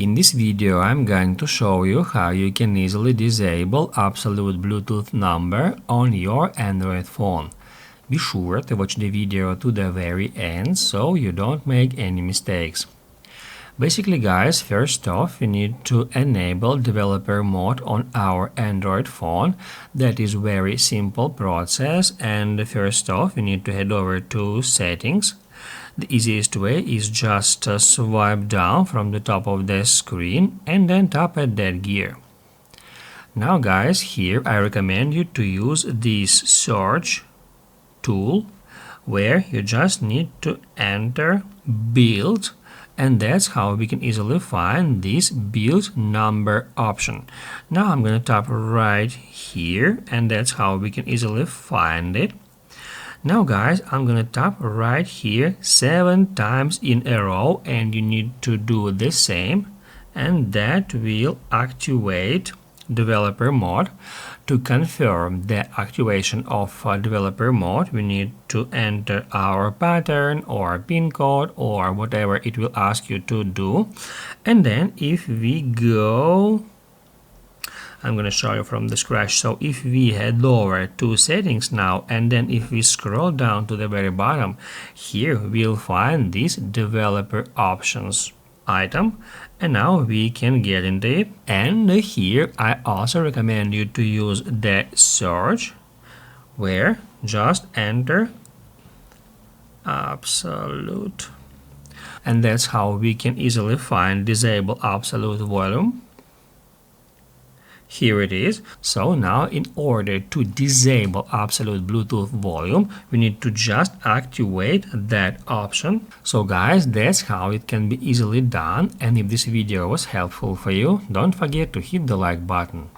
In this video I'm going to show you how you can easily disable absolute Bluetooth number on your Android phone. Be sure to watch the video to the very end so you don't make any mistakes. Basically guys, first off we need to enable developer mode on our Android phone. That is very simple process, and first off we need to head over to settings. The easiest way is just swipe down from the top of the screen and then tap at that gear. Now guys, here I recommend you to use this search tool where you just need to enter build, and that's how we can easily find this build number option. Now I'm going to tap right here, and that's how we can easily find it. Now guys, I'm gonna tap right here 7 times in a row, and you need to do the same, and that will activate developer mode. To confirm the activation of developer mode, we need to enter our pattern or pin code or whatever it will ask you to do. And then if we go, I'm going to show you from the scratch. So if we head over to settings now, and then if we scroll down to the very bottom, here we'll find this developer options item, and now we can get into it. And here I also recommend you to use the search where just enter absolute, and that's how we can easily find disable absolute volume. Here it is. So now in order to disable absolute Bluetooth volume, we need to just activate that option. So guys, that's how it can be easily done, and if this video was helpful for you, don't forget to hit the like button.